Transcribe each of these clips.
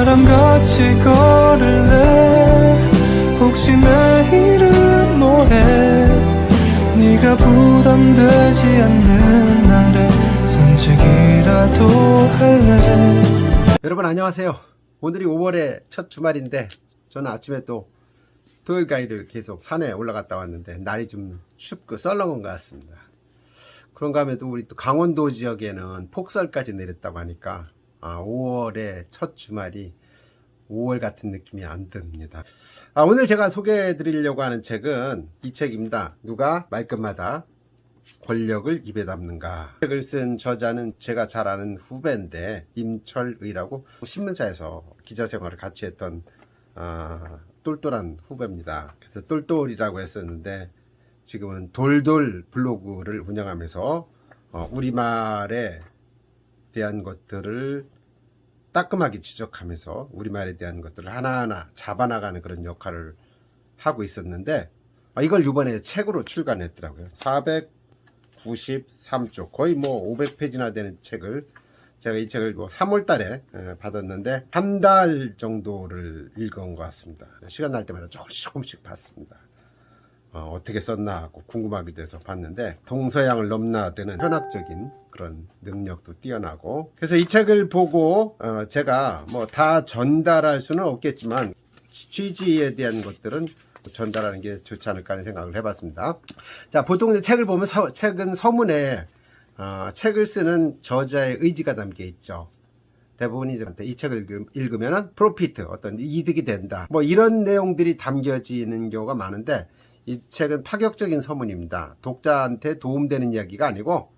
사람같이 걸을래. 혹시 내일은 뭐해. 네가 부담되지 않는 날에 산책이라도 할래. 여러분 안녕하세요. 오늘이 5월의 첫 주말인데 저는 아침에 또 토요일 가일을 계속 산에 올라갔다 왔는데 날이 좀 춥고 썰렁한 것 같습니다. 그런가 하면 또 우리 또 강원도 지역에는 폭설까지 내렸다고 하니까 5월의 첫 주말이 5월 같은 느낌이 안 듭니다. 오늘 제가 소개해 드리려고 하는 책은 이 책입니다. 누가 말끝마다 권력을 입에 담는가. 책을 쓴 저자는 제가 잘 아는 후배인데 임철의라고 신문사에서 기자 생활을 같이 했던 똘똘한 후배입니다. 그래서 똘똘이라고 했었는데 지금은 돌돌 블로그를 운영하면서 우리말에 대한 것들을 따끔하게 지적하면서 우리말에 대한 것들을 하나하나 잡아나가는 그런 역할을 하고 있었는데 이걸 이번에 책으로 출간했더라고요. 493쪽 거의 뭐 500페이지나 되는 책을 제가 이 책을 3월 달에 받았는데 한 달 정도를 읽은 것 같습니다. 시간 날 때마다 조금씩 봤습니다. 어떻게 썼나 하고 궁금하기도 해서 봤는데 동서양을 넘나드는 현학적인 그런 능력도 뛰어나고 그래서 이 책을 보고 제가 뭐 다 전달할 수는 없겠지만 취지에 대한 것들은 전달하는 게 좋지 않을까 하는 생각을 해봤습니다. 자, 보통 책을 보면 책은 서문에 책을 쓰는 저자의 의지가 담겨 있죠. 대부분이 이 책을 읽으면 프로피트, 어떤 이득이 된다, 뭐 이런 내용들이 담겨지는 경우가 많은데 이 책은 파격적인 서문입니다. 독자한테 도움되는 이야기가 아니고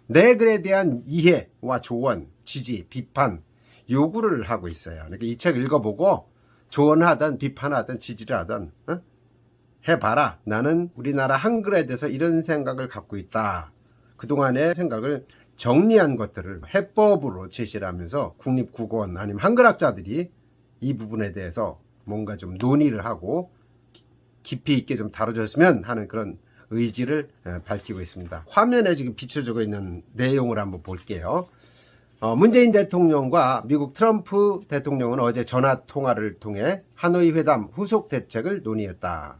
내 글에 대한 이해와 조언, 지지, 비판, 요구를 하고 있어요. 그러니까 이 책 읽어보고 조언하든 비판하든 지지를 하든 해봐라. 나는 우리나라 한글에 대해서 이런 생각을 갖고 있다. 그동안의 생각을 정리한 것들을 해법으로 제시를 하면서 국립국어원 아니면 한글학자들이 이 부분에 대해서 뭔가 좀 논의를 하고 깊이 있게 좀 다뤄줬으면 하는 그런 의지를 밝히고 있습니다. 화면에 지금 비춰지고 있는 내용을 한번 볼게요. 문재인 대통령과 미국 트럼프 대통령은 어제 전화통화를 통해 하노이 회담 후속 대책을 논의했다.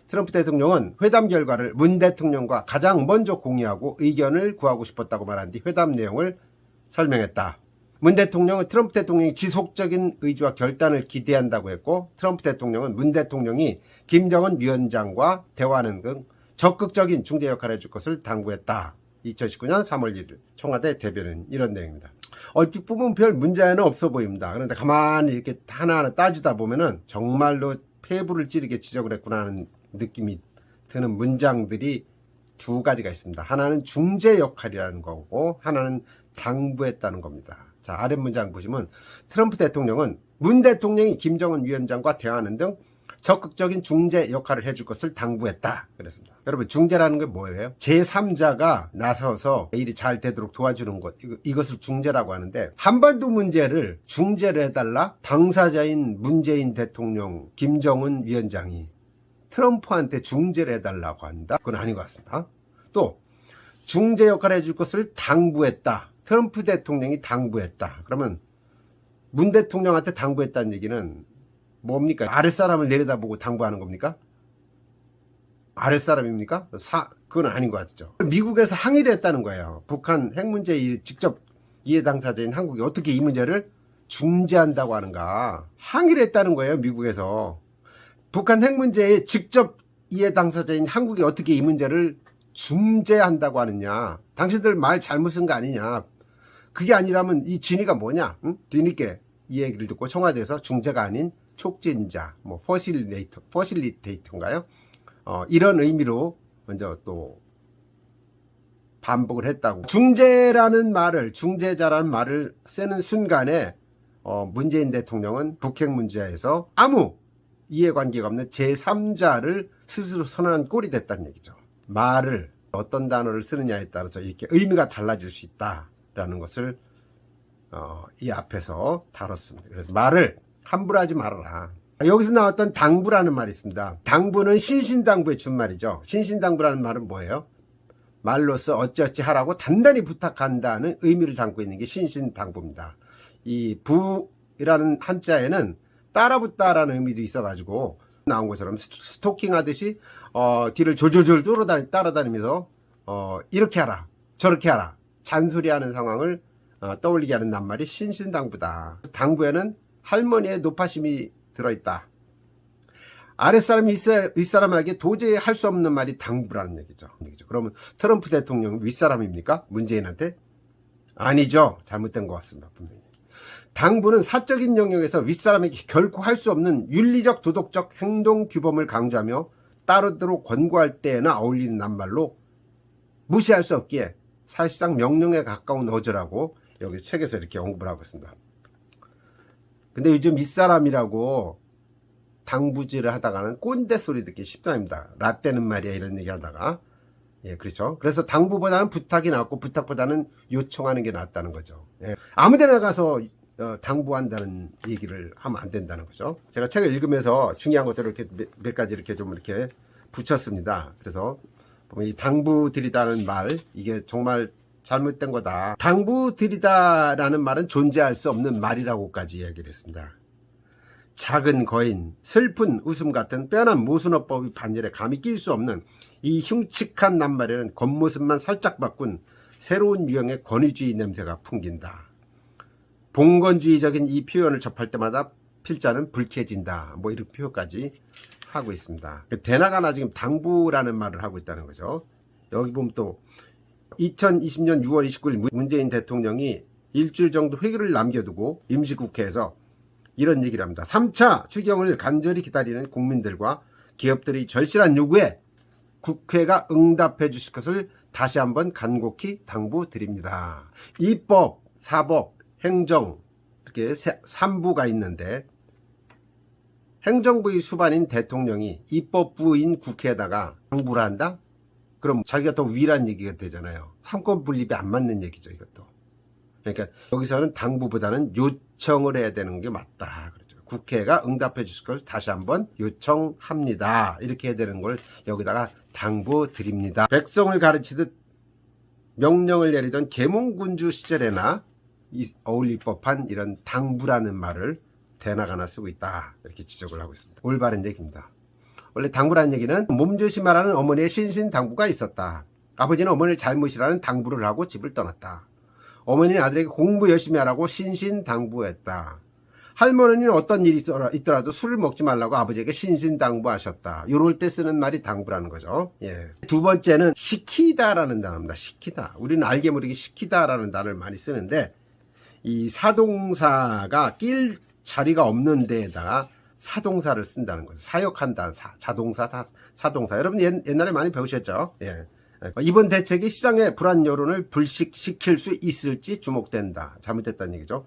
트럼프 대통령은 회담 결과를 문 대통령과 가장 먼저 공유하고 의견을 구하고 싶었다고 말한 뒤 회담 내용을 설명했다. 문 대통령은 트럼프 대통령이 지속적인 의지와 결단을 기대한다고 했고 트럼프 대통령은 문 대통령이 김정은 위원장과 대화하는 등 적극적인 중재 역할을 해줄 것을 당부했다. 2019년 3월 1일 청와대 대변인 이런 내용입니다. 얼핏 보면 별 문제는 없어 보입니다. 그런데 가만히 이렇게 하나하나 따지다 보면은 정말로 폐부를 찌르게 지적을 했구나 하는 느낌이 드는 문장들이 두 가지가 있습니다. 하나는 중재 역할이라는 거고 하나는 당부했다는 겁니다. 자, 아랫 문장 보시면 트럼프 대통령은 문 대통령이 김정은 위원장과 대화하는 등 적극적인 중재 역할을 해줄 것을 당부했다 그랬습니다. 여러분, 중재라는 게 뭐예요? 제3자가 나서서 일이 잘 되도록 도와주는 것, 이것을 중재라고 하는데 한반도 문제를 중재를 해달라? 당사자인 문재인 대통령, 김정은 위원장이 트럼프한테 중재를 해달라고 한다? 그건 아닌 것 같습니다. 또 중재 역할을 해줄 것을 당부했다. 트럼프 대통령이 당부했다. 그러면 문 대통령한테 당부했다는 얘기는 뭡니까? 아랫사람을 내려다보고 당부하는 겁니까? 아랫사람입니까? 그건 아닌 것 같죠. 미국에서 항의를 했다는 거예요. 북한 핵 문제에 직접 이해 당사자인 한국이 어떻게 이 문제를 중재한다고 하는가. 항의를 했다는 거예요. 미국에서. 북한 핵 문제에 직접 이해 당사자인 한국이 어떻게 이 문제를 중재한다고 하느냐. 당신들 말 잘못 쓴 거 아니냐. 그게 아니라면 이 진위가 뭐냐? 응? 뒤늦게 이 얘기를 듣고 청와대에서 중재가 아닌 촉진자, 뭐 퍼실리테이터인가요? 이런 의미로 먼저 또 반복을 했다고. 중재라는 말을, 중재자라는 말을 쓰는 순간에 문재인 대통령은 북핵 문제에서 아무 이해관계가 없는 제3자를 스스로 선언한 꼴이 됐다는 얘기죠. 말을 어떤 단어를 쓰느냐에 따라서 이렇게 의미가 달라질 수 있다라는 것을 이 앞에서 다뤘습니다. 그래서 말을 함부로 하지 말아라. 여기서 나왔던 당부라는 말이 있습니다. 당부는 신신당부의 준말이죠. 신신당부라는 말은 뭐예요? 말로써 어찌어찌 하라고 단단히 부탁한다는 의미를 담고 있는 게 신신당부입니다. 이 스토킹이라는 한자에는 따라붙다라는 의미도 있어가지고 나온 것처럼 스토킹 하듯이 뒤를 졸졸졸 따라다니면서 이렇게 하라 저렇게 하라 잔소리하는 상황을 떠올리게 하는 낱말이 신신당부다. 당부에는 할머니의 노파심이 들어있다. 아랫사람이 윗사람에게 도저히 할 수 없는 말이 당부라는 얘기죠. 그러면 트럼프 대통령 윗사람입니까? 문재인한테? 아니죠. 잘못된 것 같습니다. 분명히. 당부는 사적인 영역에서 윗사람에게 결코 할 수 없는 윤리적 도덕적 행동 규범을 강조하며 따르도록 권고할 때에나 어울리는 낱말로 무시할 수 없기에 사실상 명령에 가까운 어조라고 여기 책에서 이렇게 언급을 하고 있습니다. 근데 요즘 윗사람이라고 당부질을 하다가는 꼰대 소리 듣기 쉽답니다. 라떼는 말이야 이런 얘기 하다가. 예, 그렇죠. 그래서 당부보다는 부탁이 낫고 부탁보다는 요청하는 게 낫다는 거죠. 예. 아무데나 가서 당부한다는 얘기를 하면 안 된다는 거죠. 제가 책을 읽으면서 중요한 것들을 이렇게 몇 가지 이렇게 좀 이렇게 붙였습니다. 그래서 이 당부드리다는 말, 이게 정말 잘못된 거다. 당부드리다라는 말은 존재할 수 없는 말이라고까지 이야기를 했습니다. 작은 거인, 슬픈 웃음 같은 빼어난 모순어법이 반열에 감히 낄 수 없는 이 흉측한 낱말에는 겉모습만 살짝 바꾼 새로운 유형의 권위주의 냄새가 풍긴다. 봉건주의적인 이 표현을 접할 때마다 필자는 불쾌해진다. 뭐 이런 표현까지 하고 있습니다. 대나가나 지금 당부라는 말을 하고 있다는 거죠. 여기 보면 또 2020년 6월 29일 문재인 대통령이 일주일 정도 회기를 남겨두고 임시국회에서 이런 얘기를 합니다. 3차 추경을 간절히 기다리는 국민들과 기업들의 절실한 요구에 국회가 응답해 주실 것을 다시 한번 간곡히 당부드립니다. 입법, 사법, 행정 이렇게 3부가 있는데 행정부의 수반인 대통령이 입법부인 국회에다가 당부를 한다? 그럼 자기가 더 위란 얘기가 되잖아요. 삼권 분립이 안 맞는 얘기죠, 이것도. 그러니까 여기서는 당부보다는 요청을 해야 되는 게 맞다. 그렇죠. 국회가 응답해 주실 것을 다시 한번 요청합니다. 이렇게 해야 되는 걸 여기다가 당부드립니다. 백성을 가르치듯 명령을 내리던 계몽군주 시절에나 어울릴 법한 이런 당부라는 말을 대나가나 쓰고 있다. 이렇게 지적을 하고 있습니다. 올바른 얘기입니다. 원래 당부라는 얘기는 몸조심하라는 어머니의 신신당부가 있었다. 아버지는 어머니를 잘못이라는 당부를 하고 집을 떠났다. 어머니는 아들에게 공부 열심히 하라고 신신당부했다. 할머니는 어떤 일이 있더라도 술을 먹지 말라고 아버지에게 신신당부하셨다. 이럴 때 쓰는 말이 당부라는 거죠. 예. 두 번째는 시키다라는 단어입니다. 시키다. 우리는 알게 모르게 시키다라는 단어를 많이 쓰는데 이 사동사가 낄 자리가 없는 데에다가 사동사를 쓴다는 거죠. 사역한다. 자동사, 사동사. 여러분 옛날에 많이 배우셨죠? 예. 이번 대책이 시장의 불안 여론을 불식시킬 수 있을지 주목된다. 잘못됐다는 얘기죠.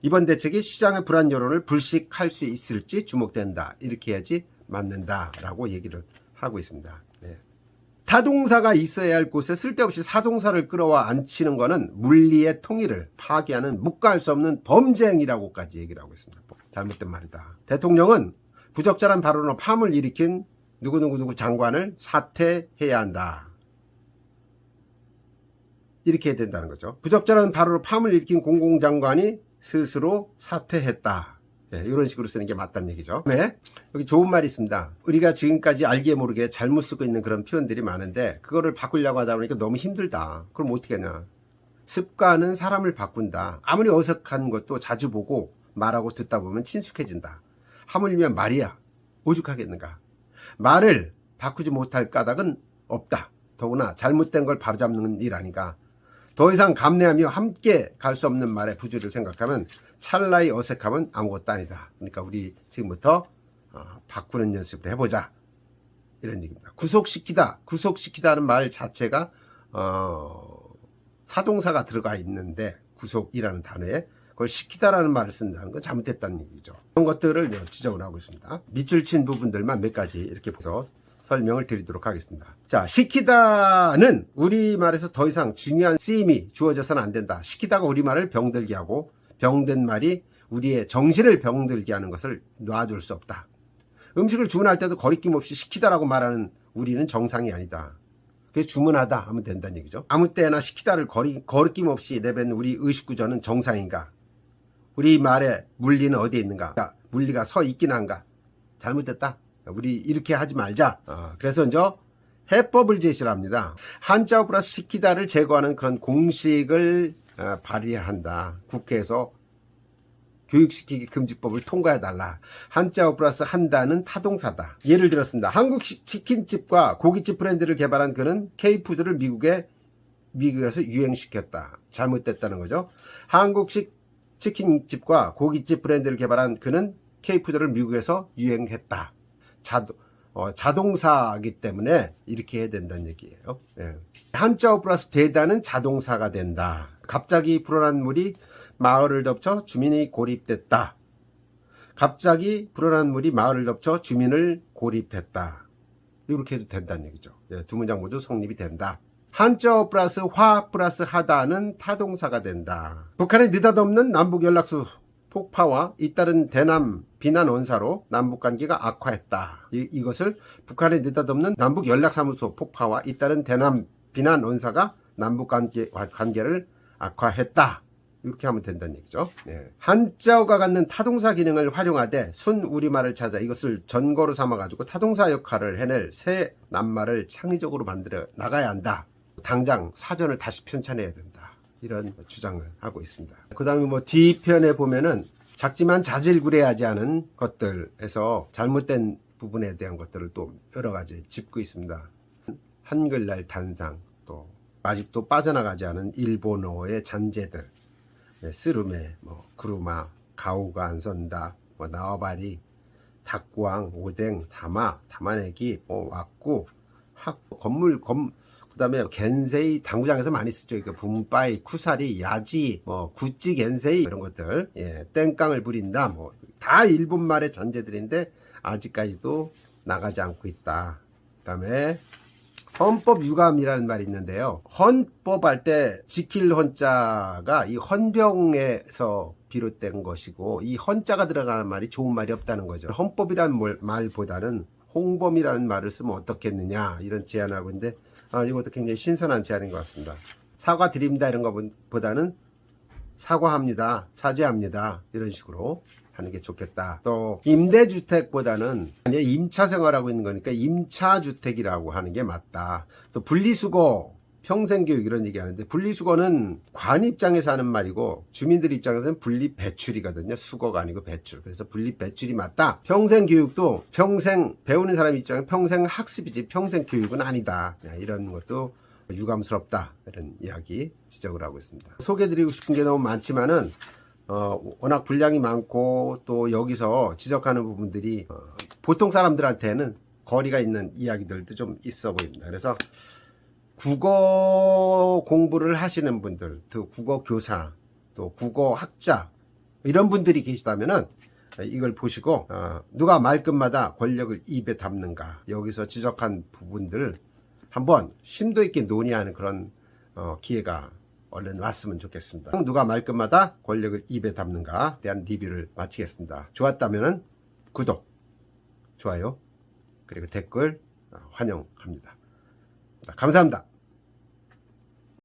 이번 대책이 시장의 불안 여론을 불식할 수 있을지 주목된다. 이렇게 해야지 맞는다라고 얘기를 하고 있습니다. 네. 타동사가 있어야 할 곳에 쓸데없이 사동사를 끌어와 앉히는 것은 물리의 통일을 파괴하는 묵과할 수 없는 범죄 행위라고까지 얘기를 하고 있습니다. 잘못된 말이다. 대통령은 부적절한 발언으로 파문을 일으킨 누구누구 장관을 사퇴해야 한다. 이렇게 해야 된다는 거죠. 부적절한 발언으로 파문을 일으킨 공공장관이 스스로 사퇴했다. 네, 이런 식으로 쓰는 게 맞다는 얘기죠. 네, 여기 좋은 말이 있습니다. 우리가 지금까지 알게 모르게 잘못 쓰고 있는 그런 표현들이 많은데 그거를 바꾸려고 하다 보니까 너무 힘들다. 그럼 어떻게 하냐. 습관은 사람을 바꾼다. 아무리 어색한 것도 자주 보고 말하고 듣다 보면 친숙해진다. 하물며 말이야 오죽하겠는가. 말을 바꾸지 못할 까닭은 없다. 더구나 잘못된 걸 바로잡는 일 아닌가. 더 이상 감내하며 함께 갈 수 없는 말의 부주를 생각하면 찰나의 어색함은 아무것도 아니다. 그러니까 우리 지금부터 바꾸는 연습을 해보자. 이런 얘기입니다. 구속시키다. 구속시키다는 말 자체가 사동사가 들어가 있는데 구속이라는 단어에 그걸 시키다라는 말을 쓴다는 건 잘못됐다는 얘기죠. 그런 것들을 지적을 하고 있습니다. 밑줄 친 부분들만 몇 가지 이렇게 보서 설명을 드리도록 하겠습니다. 자, 시키다는 우리말에서 더 이상 중요한 쓰임이 주어져서는 안 된다. 시키다가 우리말을 병들게 하고 병든 말이 우리의 정신을 병들게 하는 것을 놔둘 수 없다. 음식을 주문할 때도 거리낌 없이 시키다라고 말하는 우리는 정상이 아니다. 그래서 주문하다 하면 된다는 얘기죠. 아무 때나 시키다를 거리낌 없이 내뱉는 우리 의식구조는 정상인가? 우리 말에 물리는 어디에 있는가? 야, 물리가 서 있긴 한가? 잘못됐다. 우리 이렇게 하지 말자. 그래서 이제 해법을 제시를 합니다. 한자어 플러스 시키다를 제거하는 그런 공식을 발의한다. 국회에서 교육시키기 금지법을 통과해달라. 한자어 플러스 한다는 타동사다. 예를 들었습니다. 한국 치킨집과 고깃집 브랜드를 개발한 그는 K푸드를 미국에서 유행시켰다. 잘못됐다는 거죠. 한국식 치킨집과 고깃집 브랜드를 개발한 그는 K푸드를 미국에서 유행했다. 자동사이기 때문에 이렇게 해야 된다는 얘기예요. 예. 한자어 플러스 되다는 자동사가 된다. 갑자기 불어난 물이 마을을 덮쳐 주민이 고립됐다. 갑자기 불어난 물이 마을을 덮쳐 주민을 고립했다. 이렇게 해도 된다는 얘기죠. 예, 두 문장 모두 성립이 된다. 한자어 플러스 화 플러스 하다는 타동사가 된다. 북한의 느닷없는 남북연락소 폭파와 잇따른 대남 비난 원사로 남북관계가 악화했다. 이것을 북한의 느닷없는 남북연락사무소 폭파와 잇따른 대남 비난 원사가 남북관계를 악화했다. 이렇게 하면 된다는 얘기죠. 네. 한자어가 갖는 타동사 기능을 활용하되 순 우리말을 찾아 이것을 전거로 삼아가지고 타동사 역할을 해낼 새 낱말을 창의적으로 만들어 나가야 한다. 당장 사전을 다시 편찬해야 된다. 이런 주장을 하고 있습니다. 그 다음에 뭐 뒤편에 보면은 작지만 자질구레하지 않은 것들에서 잘못된 부분에 대한 것들을 또 여러 가지 짚고 있습니다. 한글날 단상, 또 아직도 빠져나가지 않은 일본어의 잔재들, 스르메, 뭐 구루마, 가오가 안 선다, 뭐 나와바리, 닭구왕, 오뎅, 담아내기, 왁구, 그 다음에 겐세이, 당구장에서 많이 쓰죠. 그러니까 분빠이, 쿠사리, 야지, 구찌 겐세이 이런 것들, 땡깡을 부린다, 다 일본말의 잔재들인데 아직까지도 나가지 않고 있다. 그 다음에 헌법 유감이라는 말이 있는데요. 헌법 할 때 지킬 헌자가 이 헌병에서 비롯된 것이고, 이 헌자가 들어가는 말이 좋은 말이 없다는 거죠. 헌법이라는 말보다는 홍범이라는 말을 쓰면 어떻겠느냐, 이런 제안을 하고 있는데, 이것도 굉장히 신선한 제안인 것 같습니다. 사과드립니다 이런 것보다는 사과합니다, 사죄합니다, 이런 식으로 하는 게 좋겠다. 또 임대주택보다는 임차 생활하고 있는 거니까 임차주택이라고 하는 게 맞다. 또 분리수거, 평생교육 이런 얘기하는데, 분리수거는 관 입장에서 하는 말이고 주민들 입장에서는 분리배출이거든요. 수거가 아니고 배출. 그래서 분리배출이 맞다. 평생교육도 평생 배우는 사람 입장에 평생 학습이지 평생교육은 아니다. 이런 것도 유감스럽다. 이런 이야기 지적을 하고 있습니다. 소개해드리고 싶은 게 너무 많지만은 워낙 분량이 많고 또 여기서 지적하는 부분들이 보통 사람들한테는 거리가 있는 이야기들도 좀 있어 보입니다. 그래서 국어 공부를 하시는 분들, 또 국어 교사, 또 국어 학자 이런 분들이 계시다면은 이걸 보시고 누가 말끝마다 권력을 입에 담는가, 여기서 지적한 부분들 한번 심도 있게 논의하는 그런 기회가 얼른 왔으면 좋겠습니다. 누가 말끝마다 권력을 입에 담는가 대한 리뷰를 마치겠습니다. 좋았다면 구독, 좋아요, 그리고 댓글 환영합니다. 감사합니다.